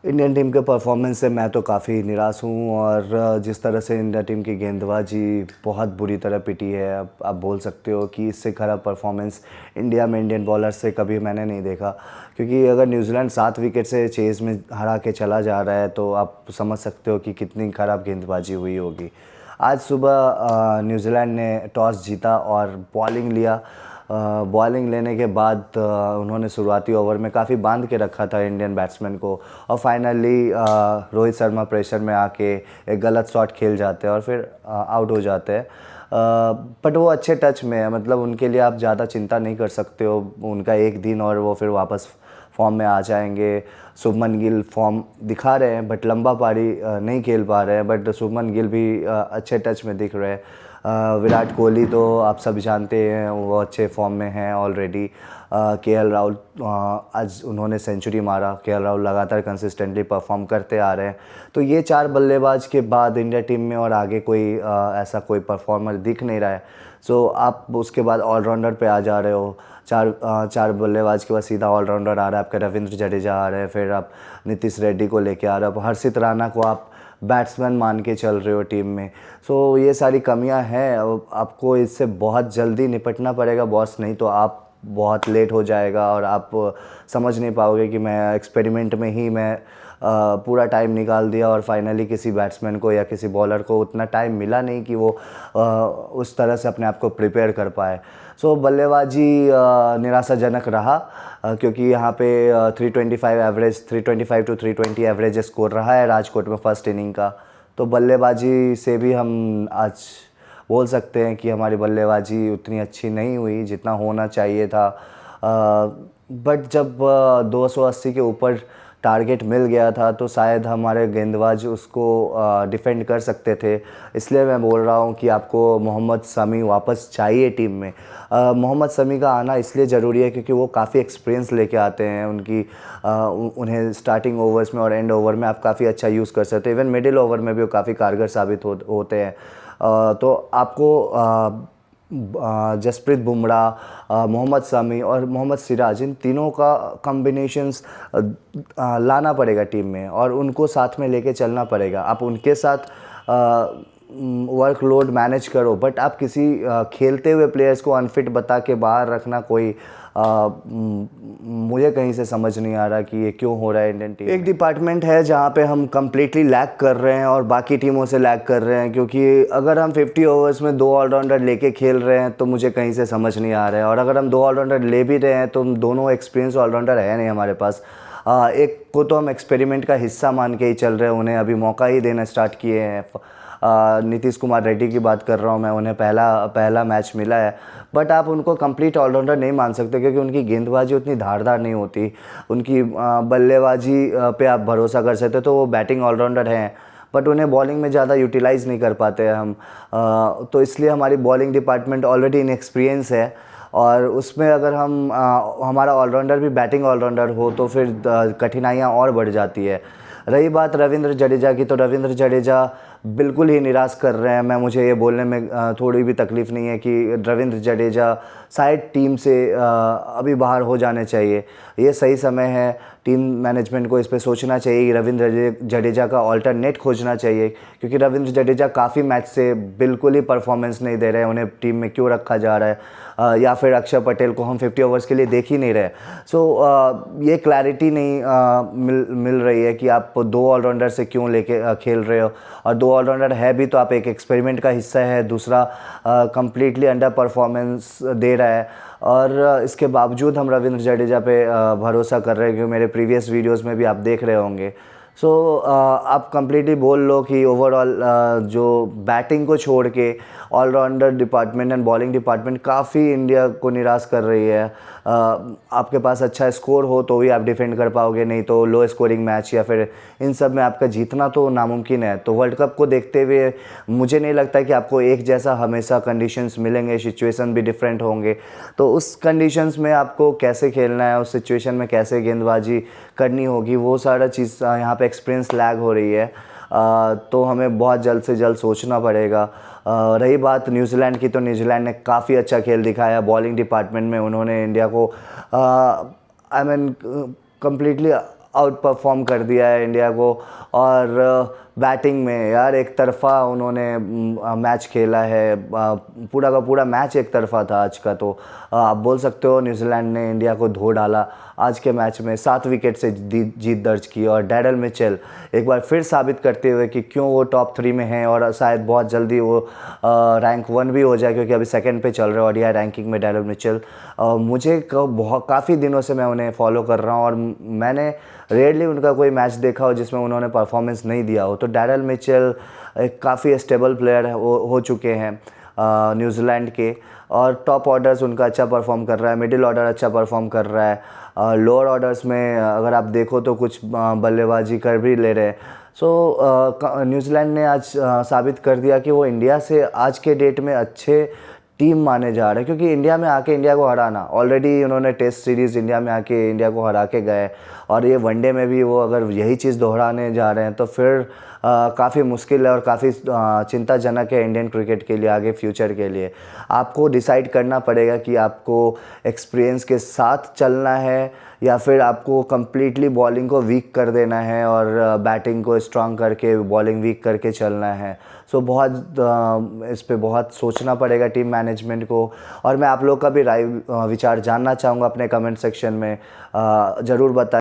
Indian team के performance से मैं तो काफ़ी निराश हूँ और जिस तरह से इंडिया टीम की गेंदबाजी बहुत बुरी तरह पिटी है। अब आप बोल सकते हो कि इससे ख़राब परफॉर्मेंस इंडिया में इंडियन बॉलर से कभी मैंने नहीं देखा, क्योंकि अगर न्यूजीलैंड 7 विकेट से चेज़ में हरा के चला जा रहा है तो आप समझ सकते हो कि कितनी ख़राब गेंदबाजी हुई होगी। आज सुबह न्यूजीलैंड ने टॉस जीता और बॉलिंग लिया। बॉलिंग लेने के बाद उन्होंने शुरुआती ओवर में काफ़ी बांध के रखा था इंडियन बैट्समैन को, और फाइनली रोहित शर्मा प्रेशर में आके एक गलत शॉट खेल जाते हैं और फिर आउट हो जाते हैं। बट वो अच्छे टच में है, मतलब उनके लिए आप ज़्यादा चिंता नहीं कर सकते हो। उनका एक दिन और वो फिर वापस फॉर्म में आ जाएंगे। शुभमन गिल फॉर्म दिखा रहे हैं बट लंबा पारी नहीं खेल पा रहे हैं, बट शुभमन गिल भी अच्छे टच में दिख रहे हैं। विराट कोहली तो आप सब जानते हैं वो अच्छे फॉर्म में हैं ऑलरेडी। केएल राहुल आज उन्होंने सेंचुरी मारा। केएल राहुल लगातार कंसिस्टेंटली परफॉर्म करते आ रहे हैं। तो ये 4 बल्लेबाज के बाद इंडिया टीम में और आगे कोई ऐसा कोई परफॉर्मर दिख नहीं रहा है। सो आप उसके बाद ऑलराउंडर पे आ जा रहे हो। चार बल्लेबाज के बाद सीधा ऑलराउंडर आ रहा है आपका, रविंद्र जडेजा आ रहे हैं, फिर आप नीतीश रेड्डी को लेके आ रहे हो, हर्षित राणा को आप बैट्समैन मान के चल रहे हो टीम में। सो ये सारी कमियां हैं, आपको इससे बहुत जल्दी निपटना पड़ेगा बॉस, नहीं तो आप बहुत लेट हो जाएगा और आप समझ नहीं पाओगे कि मैं एक्सपेरिमेंट में ही मैं पूरा टाइम निकाल दिया और फाइनली किसी बैट्समैन को या किसी बॉलर को उतना टाइम मिला नहीं कि वो उस तरह से अपने आप को प्रिपेयर कर पाए। सो बल्लेबाजी निराशाजनक रहा, क्योंकि यहाँ पे 325 एवरेज, 325 टू 320 एवरेज स्कोर रहा है राजकोट में फर्स्ट इनिंग का। तो बल्लेबाजी से भी हम आज बोल सकते हैं कि हमारी बल्लेबाजी उतनी अच्छी नहीं हुई जितना होना चाहिए था। बट जब 280 के ऊपर टारगेट मिल गया था तो शायद हमारे गेंदबाज उसको डिफेंड कर सकते थे। इसलिए मैं बोल रहा हूँ कि आपको मोहम्मद शमी वापस चाहिए टीम में। मोहम्मद शमी का आना इसलिए ज़रूरी है क्योंकि वो काफ़ी एक्सपीरियंस लेके आते हैं। उन्हें स्टार्टिंग ओवर्स में और एंड ओवर में आप काफ़ी अच्छा यूज़ कर सकते हो। इवन मिडिल ओवर में भी वो काफ़ी कारगर साबित होते हैं। तो आपको जसप्रीत बुमराह, मोहम्मद शमी और मोहम्मद सिराज, इन तीनों का कॉम्बिनेशंस लाना पड़ेगा टीम में और उनको साथ में लेके चलना पड़ेगा। आप उनके साथ वर्कलोड मैनेज करो, बट आप किसी खेलते हुए प्लेयर्स को अनफिट बता के बाहर रखना कोई मुझे कहीं से समझ नहीं आ रहा कि ये क्यों हो रहा है इंडियन टीम। एक डिपार्टमेंट है जहाँ पे हम कम्प्लीटली लैग कर रहे हैं और बाकी टीमों से लैग कर रहे हैं, क्योंकि अगर हम 50 ओवर्स में 2 ऑलराउंडर लेके खेल रहे हैं तो मुझे कहीं से समझ नहीं आ रहा है, और अगर हम 2 ऑलराउंडर ले भी रहे हैं तो दोनों एक्सपीरियंस ऑलराउंडर है नहीं हमारे पास। एक को तो हम एक्सपेरिमेंट का हिस्सा मान के ही चल रहे हैं, उन्हें अभी मौका ही देना स्टार्ट किए हैं। नीतीश कुमार रेड्डी की बात कर रहा हूँ मैं, उन्हें पहला मैच मिला है, बट आप उनको कंप्लीट ऑलराउंडर नहीं मान सकते क्योंकि उनकी गेंदबाजी उतनी धारदार नहीं होती। उनकी बल्लेबाजी पे आप भरोसा कर सकते हो, तो वो बैटिंग ऑलराउंडर हैं बट उन्हें बॉलिंग में ज़्यादा यूटिलाइज़ नहीं कर पाते हैं हम। तो इसलिए हमारी बॉलिंग डिपार्टमेंट ऑलरेडी इनएक्सपीरियंस है, और उसमें अगर हमारा ऑलराउंडर भी बैटिंग ऑलराउंडर हो तो फिर कठिनाइयाँ और बढ़ जाती है। रही बात रविंद्र जडेजा की, तो रविंद्र जडेजा बिल्कुल ही निराश कर रहे हैं। मुझे ये बोलने में थोड़ी भी तकलीफ़ नहीं है कि रविंद्र जडेजा शायद टीम से अभी बाहर हो जाने चाहिए। ये सही समय है, टीम मैनेजमेंट को इस पे सोचना चाहिए कि रविंद्र जडेजा का ऑल्टरनेट खोजना चाहिए, क्योंकि रविंद्र जडेजा काफ़ी मैच से बिल्कुल ही परफॉर्मेंस नहीं दे रहे हैं। उन्हें टीम में क्यों रखा जा रहा है, या फिर अक्षर पटेल को हम 50 ओवर्स के लिए देख ही नहीं रहे। सो ये क्लैरिटी नहीं मिल रही है कि आप 2 ऑलराउंडर से क्यों लेके खेल रहे हो, और 2 ऑलराउंडर है भी तो आप एक एक्सपेरिमेंट का हिस्सा है, दूसरा कंप्लीटली अंडर परफॉर्मेंस दे रहा है। और इसके बावजूद हम रविंद्र जडेजा पे भरोसा कर रहे हैं, क्योंकि मेरे प्रीवियस वीडियोस में भी आप देख रहे होंगे। सो आप कंप्लीटली बोल लो कि ओवरऑल जो बैटिंग को छोड़ के allrounder department and bowling department काफ़ी इंडिया को निराश कर रही है। आपके पास अच्छा स्कोर हो तो ही आप डिफेंड कर पाओगे, नहीं तो लो स्कोरिंग मैच या फिर इन सब में आपका जीतना तो नामुमकिन है। तो वर्ल्ड कप को देखते हुए मुझे नहीं लगता कि आपको एक जैसा हमेशा कंडीशंस मिलेंगे, सिचुएशन भी डिफरेंट होंगे। तो उस कंडीशंस में आपको कैसे खेलना है, उस सिचुएशन में कैसे गेंदबाजी करनी होगी, वो सारा चीज़ यहाँ पे एक्सपीरियंस लैग हो रही है। तो हमें बहुत जल्द से जल्द सोचना पड़ेगा। रही बात न्यूजीलैंड की, तो न्यूजीलैंड ने काफ़ी अच्छा खेल दिखाया बॉलिंग डिपार्टमेंट में। उन्होंने इंडिया को I mean completely out perform कर दिया है इंडिया को। और बैटिंग में यार एक तरफ़ा उन्होंने मैच खेला है, पूरा का पूरा मैच एक तरफ़ा था आज का। तो आप बोल सकते हो न्यूजीलैंड ने इंडिया को धो डाला आज के मैच में, 7 विकेट से जीत दर्ज की। और डैरल मिचेल एक बार फिर साबित करते हुए कि क्यों वो टॉप 3 में हैं, और शायद बहुत जल्दी वो रैंक 1 भी हो जाए, क्योंकि अभी सेकंड पे चल रहे हैं ओडीआई रैंकिंग में डैरल मिचेल। मुझे बहुत काफ़ी दिनों से मैं उन्हें फॉलो कर रहा हूँ, और मैंने रेयरली उनका कोई मैच देखा हो जिसमें उन्होंने परफॉर्मेंस नहीं दिया हो। तो डैरल मिचेल एक काफ़ी स्टेबल प्लेयर हो चुके हैं न्यूजीलैंड के, और टॉप ऑर्डर्स उनका अच्छा परफॉर्म कर रहा है, मिडिल ऑर्डर अच्छा परफॉर्म कर रहा है, लोअर ऑर्डर्स में अगर आप देखो तो कुछ बल्लेबाजी कर भी ले रहे हैं। सो न्यूजीलैंड ने आज साबित कर दिया कि वो इंडिया से आज के डेट में अच्छे टीम माने जा रहे हैं, क्योंकि इंडिया में आके इंडिया को हराना, ऑलरेडी उन्होंने टेस्ट सीरीज़ इंडिया में आके इंडिया को हरा के गए, और ये वनडे में भी वो अगर यही चीज़ दोहराने जा रहे हैं तो फिर काफ़ी मुश्किल है और काफ़ी चिंताजनक है इंडियन क्रिकेट के लिए आगे फ्यूचर के लिए। आपको डिसाइड करना पड़ेगा कि आपको एक्सपीरियंस के साथ चलना है, या फिर आपको कम्प्लीटली बॉलिंग को वीक कर देना है और बैटिंग को स्ट्रांग करके बॉलिंग वीक करके चलना है। सो बहुत इस पे बहुत सोचना पड़ेगा टीम मैनेजमेंट को। और मैं आप लोग का भी राय विचार जानना चाहूँगा अपने कमेंट सेक्शन में, ज़रूर बताएं।